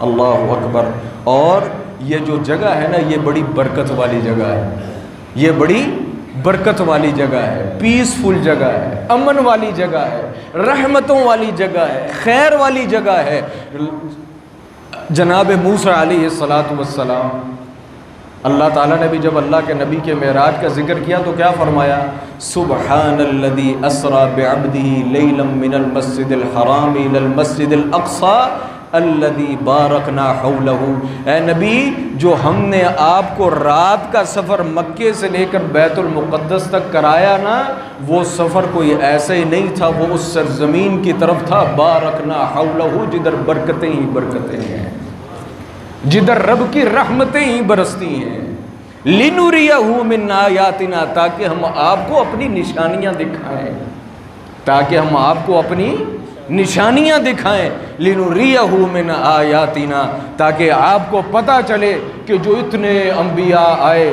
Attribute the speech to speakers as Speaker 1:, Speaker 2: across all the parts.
Speaker 1: اللہ اکبر۔ اور یہ جو جگہ ہے نا یہ بڑی برکت والی جگہ ہے، یہ بڑی برکت والی جگہ ہے، پیسفل جگہ ہے، امن والی جگہ ہے، رحمتوں والی جگہ ہے، خیر والی جگہ ہے۔ جناب موسیٰ علیہ السلام، اللہ تعالیٰ نے بھی جب اللہ کے نبی کے معراج کا ذکر کیا تو کیا فرمایا؟ سبحان الذی اسریٰ بعبدہ لیلا من المسجد الحرام الی المسجد الاقصی الذی بارکنا حولہ۔ اے نبی، جو ہم نے آپ کو رات کا سفر مکے سے لے کر بیت المقدس تک کرایا نا، وہ سفر کوئی ایسا ہی نہیں تھا، وہ اس سرزمین کی طرف تھا بارکنا حولہ، جدھر برکتیں ہی برکتیں ہیں، جدھر رب کی رحمتیں ہی برستی ہیں۔ لِنُرِيَهُ مِنْ آیَاتِنَا، تاکہ ہم آپ کو اپنی نشانیاں دکھائیں، تاکہ ہم آپ کو اپنی نشانیاں دکھائیں۔ لِنُرِيَهُ مِنْ آیَاتِنَا، تاکہ آپ کو پتہ چلے کہ جو اتنے انبیاء آئے،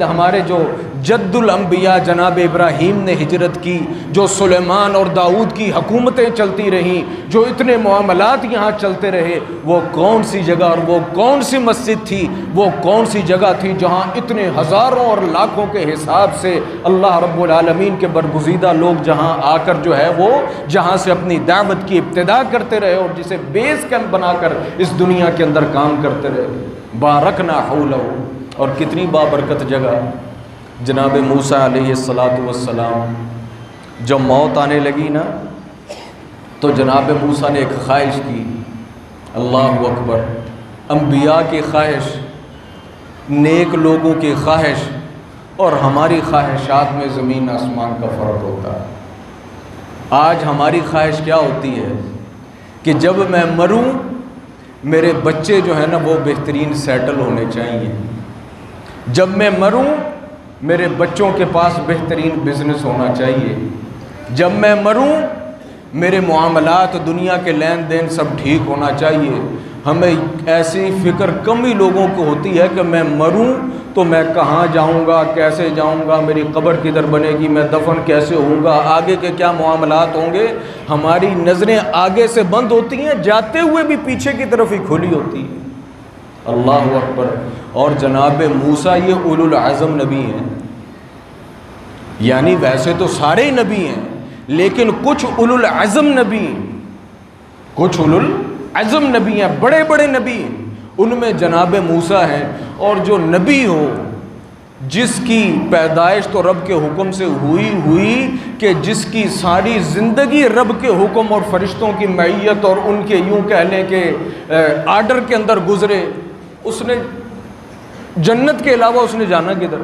Speaker 1: ہمارے جو جد الانبیاء جناب ابراہیم نے ہجرت کی، جو سلیمان اور داؤد کی حکومتیں چلتی رہیں، جو اتنے معاملات یہاں چلتے رہے، وہ کون سی جگہ اور وہ کون سی مسجد تھی، وہ کون سی جگہ تھی جہاں اتنے ہزاروں اور لاکھوں کے حساب سے اللہ رب العالمین کے برگزیدہ لوگ جہاں آ کر جو ہے وہ جہاں سے اپنی دعوت کی ابتدا کرتے رہے اور جسے بیس کیمپ بنا کر اس دنیا کے اندر کام کرتے رہے۔ بارکنا حولہ، اور کتنی بابرکت جگہ۔ جناب موسیٰ علیہ السلام جب موت آنے لگی نا تو جناب موسیٰ نے ایک خواہش کی، اللہ اکبر، انبیاء کی خواہش، نیک لوگوں کی خواہش اور ہماری خواہشات میں زمین آسمان کا فرق ہوتا ہے۔ آج ہماری خواہش کیا ہوتی ہے کہ جب میں مروں میرے بچے جو ہیں نا وہ بہترین سیٹل ہونے چاہیے، جب میں مروں میرے بچوں کے پاس بہترین بزنس ہونا چاہیے، جب میں مروں میرے معاملات دنیا کے لین دین سب ٹھیک ہونا چاہیے۔ ہمیں ایسی فکر کم ہی لوگوں کو ہوتی ہے کہ میں مروں تو میں کہاں جاؤں گا، کیسے جاؤں گا، میری قبر کدھر بنے گی، میں دفن کیسے ہوں گا، آگے کے کیا معاملات ہوں گے۔ ہماری نظریں آگے سے بند ہوتی ہیں، جاتے ہوئے بھی پیچھے کی طرف ہی کھلی ہوتی ہیں۔ اللہ اکبر۔ اور جناب موسیٰ یہ اولو العزم نبی ہیں، یعنی ویسے تو سارے ہی نبی ہیں لیکن کچھ اولو العزم نبی ہیں، کچھ اولو العزم نبی ہیں، بڑے بڑے نبی ہیں، ان میں جناب موسیٰ ہیں۔ اور جو نبی ہو جس کی پیدائش تو رب کے حکم سے ہوئی کہ جس کی ساری زندگی رب کے حکم اور فرشتوں کی معیت اور ان کے یوں کہہ لیں کہ آرڈر کے اندر گزرے، اس نے جنت کے علاوہ اس نے جانا کدھر؟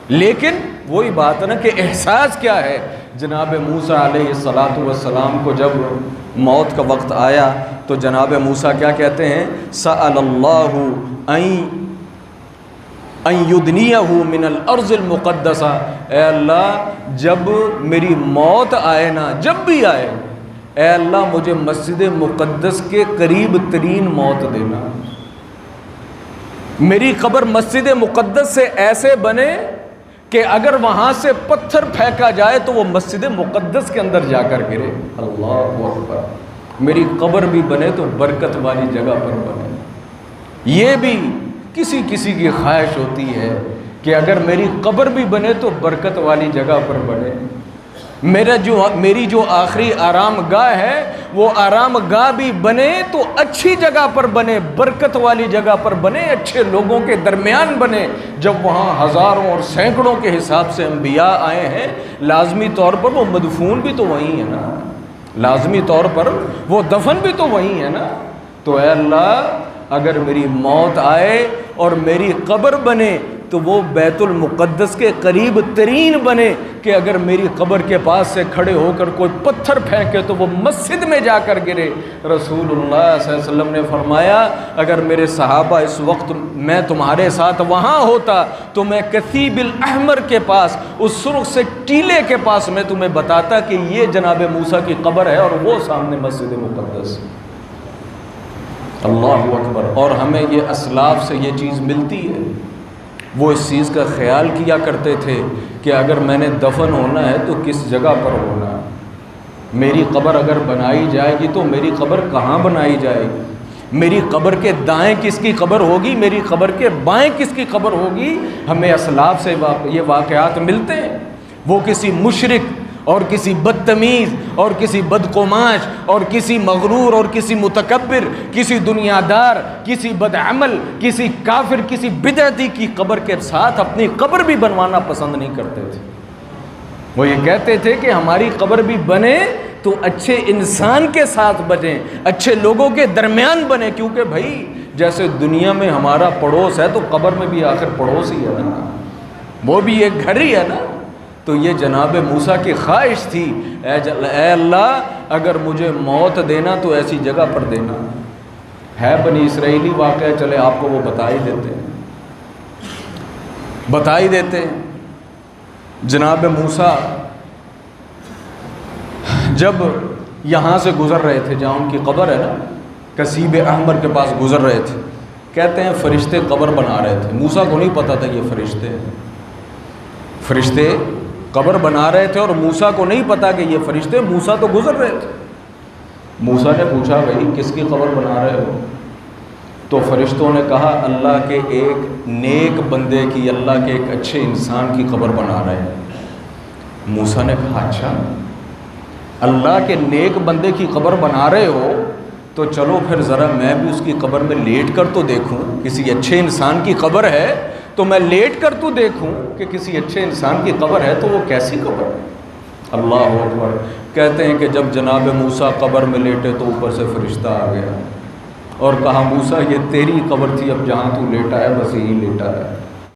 Speaker 1: لیکن وہی بات ہے نا کہ احساس کیا ہے۔ جناب موسیٰ علیہ السلام کو جب موت کا وقت آیا تو جناب موسیٰ کیا کہتے ہیں؟ سأل اللہ ان یدنیہ من الارض المقدسہ، اے اللہ جب میری موت آئے نا، جب بھی آئے، اے اللہ مجھے مسجد مقدس کے قریب ترین موت دینا، میری قبر مسجد مقدس سے ایسے بنے کہ اگر وہاں سے پتھر پھینکا جائے تو وہ مسجد مقدس کے اندر جا کر گرے۔ اللہ اکبر۔ میری قبر بھی بنے تو برکت والی جگہ پر بنے۔ یہ بھی کسی کسی کی خواہش ہوتی ہے کہ اگر میری قبر بھی بنے تو برکت والی جگہ پر بنے۔ میری جو آخری آرام گاہ ہے وہ آرام گاہ بھی بنے تو اچھی جگہ پر بنے، برکت والی جگہ پر بنے، اچھے لوگوں کے درمیان بنے۔ جب وہاں ہزاروں اور سینکڑوں کے حساب سے انبیاء آئے ہیں، لازمی طور پر وہ مدفون بھی تو وہیں ہے نا، لازمی طور پر وہ دفن بھی تو وہیں ہے نا۔ تو اے اللہ اگر میری موت آئے اور میری قبر بنے تو وہ بیت المقدس کے قریب ترین بنے کہ اگر میری قبر کے پاس سے کھڑے ہو کر کوئی پتھر پھینکے تو وہ مسجد میں جا کر گرے۔ رسول اللہ صلی اللہ علیہ وسلم نے فرمایا اگر میرے صحابہ اس وقت میں تمہارے ساتھ وہاں ہوتا تو میں کثیب الاحمر کے پاس، اس سرخ سے ٹیلے کے پاس میں تمہیں بتاتا کہ یہ جناب موسیٰ کی قبر ہے اور وہ سامنے مسجد مقدس۔ اللہ اکبر۔ اور ہمیں یہ اسلاف سے یہ چیز ملتی ہے، وہ اس چیز کا خیال کیا کرتے تھے کہ اگر میں نے دفن ہونا ہے تو کس جگہ پر ہونا ہے، میری قبر اگر بنائی جائے گی تو میری قبر کہاں بنائی جائے گی۔ میری قبر کے دائیں کس کی قبر ہوگی، میری قبر کے بائیں کس کی قبر ہوگی؟ ہمیں اسلاف سے یہ واقعات ملتے ہیں۔ وہ کسی مشرک اور کسی بدتمیز اور کسی بدقماش اور کسی مغرور اور کسی متکبر، کسی دنیا دار، کسی بدعمل، کسی کافر، کسی بدعتی کی قبر کے ساتھ اپنی قبر بھی بنوانا پسند نہیں کرتے تھے۔ وہ یہ کہتے تھے کہ ہماری قبر بھی بنے تو اچھے انسان کے ساتھ بنے، اچھے لوگوں کے درمیان بنے، کیونکہ بھائی جیسے دنیا میں ہمارا پڑوس ہے تو قبر میں بھی آخر پڑوس ہی ہے نا، وہ بھی ایک گھر ہی ہے نا۔ تو یہ جناب موسیٰ کی خواہش تھی، اے اللہ اگر مجھے موت دینا تو ایسی جگہ پر دینا۔ ہے بنی اسرائیلی واقعہ، چلے آپ کو وہ بتا ہی دیتے ہیں۔ جناب موسیٰ جب یہاں سے گزر رہے تھے، جہاں ان کی قبر ہے نا، کسیب احمر کے پاس گزر رہے تھے، کہتے ہیں فرشتے قبر بنا رہے تھے۔ موسیٰ کو نہیں پتا تھا یہ فرشتے قبر بنا رہے تھے، اور موسیٰ کو نہیں پتا کہ یہ فرشتے، موسیٰ تو گزر رہے تھے۔ موسیٰ نے پوچھا بھائی کس کی قبر بنا رہے ہو؟ تو فرشتوں نے کہا اللہ کے ایک نیک بندے کی، اللہ کے ایک اچھے انسان کی قبر بنا رہے ہیں۔ موسیٰ نے کہا اچھا، اللہ کے نیک بندے کی قبر بنا رہے ہو تو چلو پھر ذرا میں بھی اس کی قبر میں لیٹ کر تو دیکھوں، کسی اچھے انسان کی قبر ہے تو میں لیٹ کر تو دیکھوں کہ کسی اچھے انسان کی قبر ہے تو وہ کیسی قبر ہے۔ اللہ اکبر۔ کہتے ہیں کہ جب جناب موسیٰ قبر میں لیٹے تو اوپر سے فرشتہ آ گیا اور کہا موسیٰ یہ تیری قبر تھی، اب جہاں تو لیٹا ہے بس یہی لیٹا ہے۔